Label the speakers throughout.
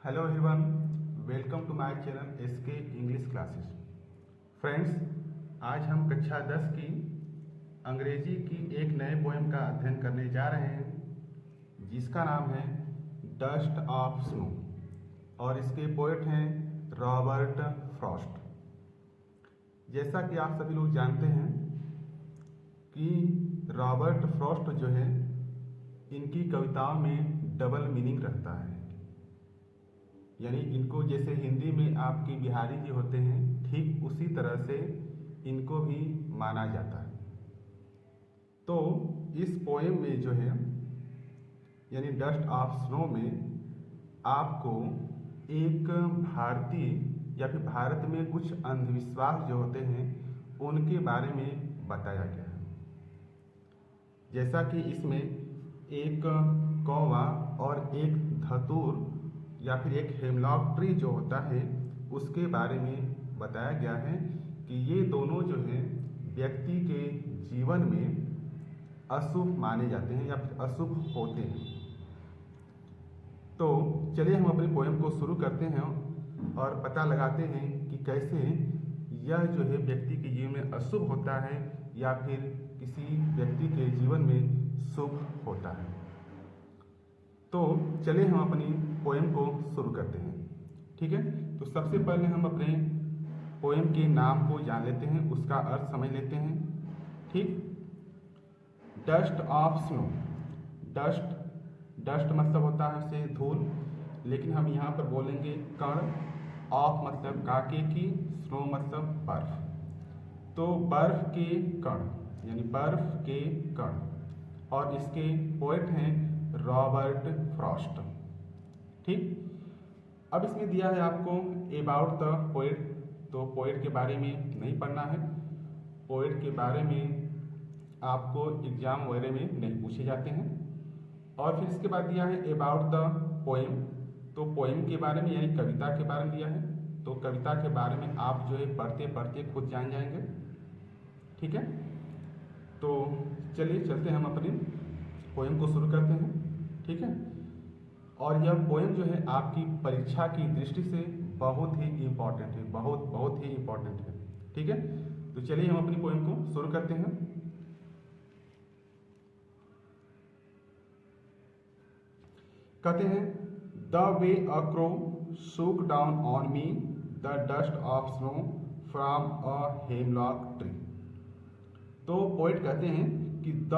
Speaker 1: Hello everyone, welcome to my channel SK English classes. Friends, आज हम कक्षा 10 की अंग्रेजी की एक नए पोएम का अध्ययन करने जा रहे हैं जिसका नाम है डस्ट ऑफ स्नो और इसके पोएट हैं रॉबर्ट फ्रॉस्ट। जैसा कि आप सभी लोग जानते हैं कि रॉबर्ट फ्रॉस्ट जो है, इनकी कविताओं में डबल मीनिंग रहता है। यानी इनको जैसे हिंदी में आपके बिहारी जी होते हैं, ठीक उसी तरह से इनको भी माना जाता है। तो इस पोएम में जो है यानी डस्ट ऑफ स्नो में आपको एक भारतीय या फिर भारत में कुछ अंधविश्वास जो होते हैं उनके बारे में बताया गया है। जैसा कि इसमें एक कौवा और एक धतूर या फिर एक हेमलॉक ट्री जो होता है उसके बारे में बताया गया है कि ये दोनों जो हैं व्यक्ति के जीवन में अशुभ माने जाते हैं या फिर अशुभ होते हैं। तो चलिए हम अपनी पोएम को शुरू करते हैं और पता लगाते हैं कि कैसे यह जो है व्यक्ति के जीवन में अशुभ होता है या फिर किसी व्यक्ति के जीवन में शुभ होता है। तो चलिए हम अपनी पोएम को शुरू करते हैं। ठीक है, तो सबसे पहले हम अपने पोएम के नाम को जान लेते हैं, उसका अर्थ समझ लेते हैं। ठीक, डस्ट ऑफ स्नो। डस्ट मतलब होता है उसे धूल, लेकिन हम यहाँ पर बोलेंगे कण। ऑफ मतलब काके की, स्नो मतलब बर्फ। तो बर्फ के कण यानी बर्फ के कण, और इसके पोएट हैं रॉबर्ट फ्रॉस्ट। ठीक, अब इसमें दिया है आपको अबाउट द पोएट। तो पोएट के बारे में नहीं पढ़ना है, पोएट के बारे में आपको एग्जाम वगैरह में नहीं पूछे जाते हैं। और फिर इसके बाद दिया है अबाउट द पोएम। तो पोएम के बारे में यानी कविता के बारे में दिया है, तो कविता के बारे में आप जो है पढ़ते पढ़ते खुद जान जाएंगे। ठीक है, तो चलिए चलते हैं हम अपनी पोएम को शुरू करते हैं। ठीक है, और यह पोएम जो है आपकी परीक्षा की दृष्टि से बहुत ही इम्पोर्टेंट है, बहुत ही इम्पोर्टेंट है। ठीक है, तो चलिए हम अपनी पोएम को शुरू करते हैं। कहते हैं the way a crow shook down on me the dust of snow from a hemlock tree। तो पोएट कहते हैं कि द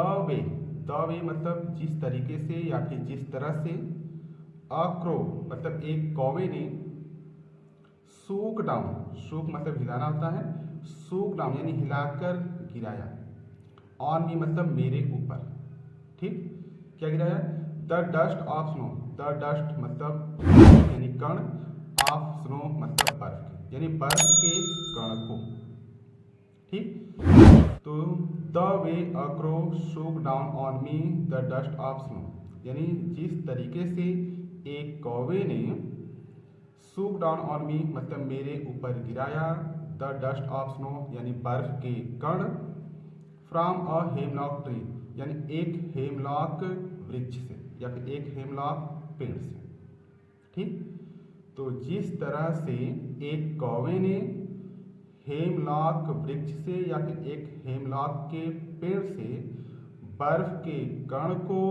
Speaker 1: वे मतलब जिस तरीके से या फिर जिस तरह से, अ क्रो मतलब एक कौवे ने, सूक डाउन मतलब हिलाना होता है, सूक डाउन यानी हिलाकर गिराया, ऑन मी मतलब मेरे ऊपर। ठीक, क्या गिराया? The dust of snow. The dust मतलब यानी कण, ऑफ स्नो मतलब बर्फ, यानी बर्फ के कण को। ठीक, तो the way a crow shook down on me the dust of snow, यानी जिस तरीके से एक कौवे ने शूक डाउन ऑन मी मतलब मेरे ऊपर गिराया, द डस्ट ऑफ स्नो यानी बर्फ के कण, फ्रॉम अ हेमलॉक ट्री यानी एक हेमलॉक वृक्ष से या फिर एक हेमलॉक पेड़ से। ठीक, तो जिस तरह से एक कौवे ने हेमलॉक वृक्ष से या फिर एक हेमलॉक के पेड़ से बर्फ के कण को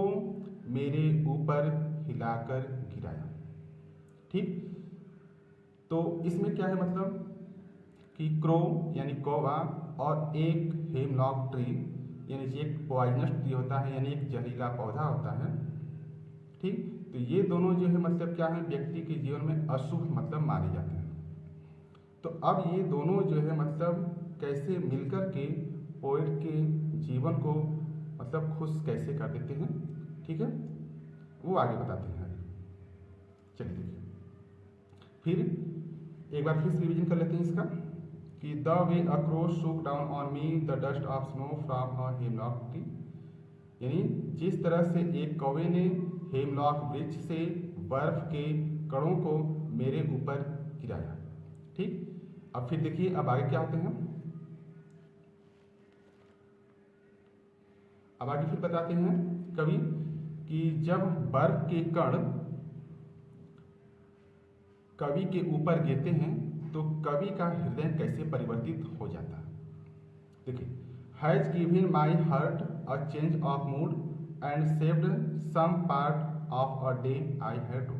Speaker 1: मेरे ऊपर हिलाकर गिराया। ठीक, तो इसमें क्या है मतलब कि क्रो यानी कौवा और एक हेमलॉक ट्री यानी एक पॉइजनस ट्री होता है, यानी एक जहरीला पौधा होता है। ठीक, तो ये दोनों जो है मतलब क्या है, व्यक्ति के जीवन में अशुभ मतलब माने जाते हैं। तो अब ये दोनों जो है मतलब कैसे मिलकर के पोएट के जीवन को मतलब खुश कैसे कर देते हैं। ठीक है, वो आगे बताते हैं। चलिए देखिए, फिर एक बार फिर से रिविजन कर लेते हैं इसका कि the way a crow shook down on me the dust of snow from a hemlock tree, यानी जिस तरह से एक कौवे ने हेमलॉक वृक्ष से बर्फ के कणों को मेरे ऊपर गिराया। ठीक, अब फिर देखिए अब आगे क्या होते हैं। अब आगे फिर बताते हैं कवि कि जब बर्फ के कण कवि के ऊपर गिरते हैं तो कवि का हृदय कैसे परिवर्तित हो जाता है। देखिए, has given my heart a change of mood and saved some part of a day I had to.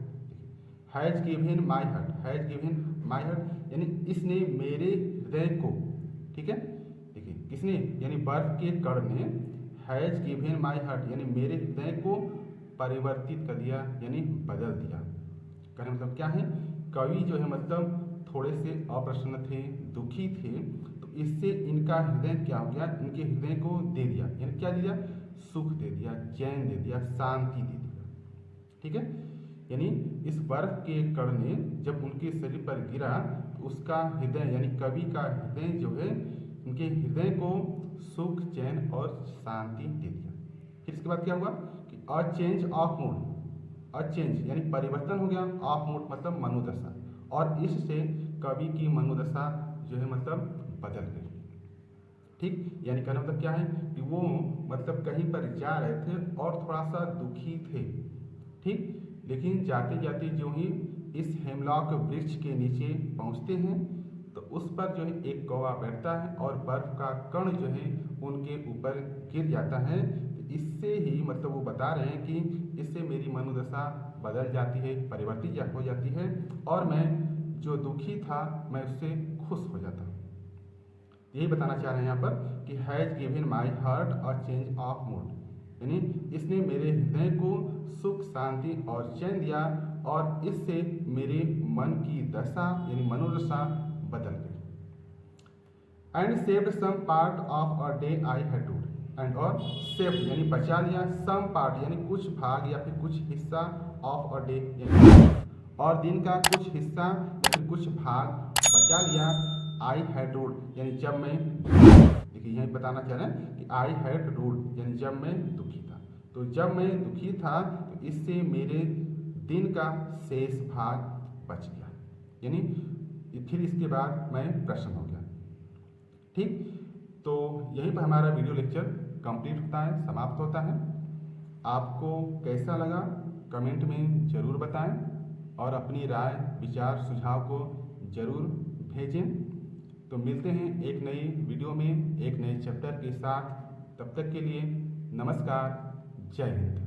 Speaker 1: Has given my heart, has given my heart यानी इसने मेरे हृदय को, ठीक है, देखिए किसने, यानी बर्फ के कण ने हैज गिवन माई हार्ट यानी मेरे हृदय को परिवर्तित कर दिया यानी बदल दिया। कहने मतलब क्या है, कवि जो है मतलब थोड़े से अप्रसन्न थे, दुखी थे, तो इससे इनका हृदय क्या हो गया, इनके हृदय को दे दिया, यानी क्या दिया, सुख दे दिया, चैन दे दिया, शांति दे दिया। ठीक है, यानी इस बर्फ के कण ने जब उनके शरीर पर गिरा तो उसका हृदय यानी कवि का हृदय जो है उनके हृदय को सुख, चैन और शांति दे दिया। फिर इसके बाद क्या हुआ कि अ change of mood, a change यानी परिवर्तन हो गया, ऑफ मूड मतलब मनोदशा, और इससे कवि की मनोदशा जो है मतलब बदल गई। ठीक, यानी कहना मतलब क्या है कि वो मतलब कहीं पर जा रहे थे और थोड़ा सा दुखी थे, ठीक, लेकिन जाते जाते जो ही इस हेमलॉक वृक्ष के नीचे पहुंचते हैं तो उस पर जो है एक कौवा बैठता है और बर्फ का कण जो है उनके ऊपर गिर जाता है। इससे ही मतलब वो बता रहे हैं कि इससे मेरी मनोदशा बदल जाती है, परिवर्तित हो जाती है, और मैं जो दुखी था मैं उससे खुश हो जाता हूँ। यही बताना चाह रहे हैं यहाँ पर कि has given my heart a change of mood, यानी इसने मेरे हृदय को सुख, शांति और चैन दिया और इससे मेरे मन की दशा यानी मनोदशा बदल गई। And saved some part of a day I had to, and और सेव्ड यानी बचा लिया, सम पार्ट यानी कुछ भाग या फिर कुछ हिस्सा, ऑफ अ डे यानी और दिन का कुछ हिस्सा या फिर कुछ भाग बचा लिया, आई हैड रूड यानी जब मैं, देखिए यही बताना चाह रहे हैं कि आई हैड रूड यानी जब मैं दुखी था। तो जब मैं दुखी था तो इससे मेरे दिन का शेष भाग बच गया, यानी फिर इसके बाद मैं प्रसन्न हो गया। ठीक, तो यहीं पर हमारा वीडियो लेक्चर कंप्लीट होता है, समाप्त होता है। आपको कैसा लगा कमेंट में ज़रूर बताएं और अपनी राय, विचार, सुझाव को ज़रूर भेजें। तो मिलते हैं एक नई वीडियो में एक नए चैप्टर के साथ। तब तक के लिए नमस्कार, जय हिंद।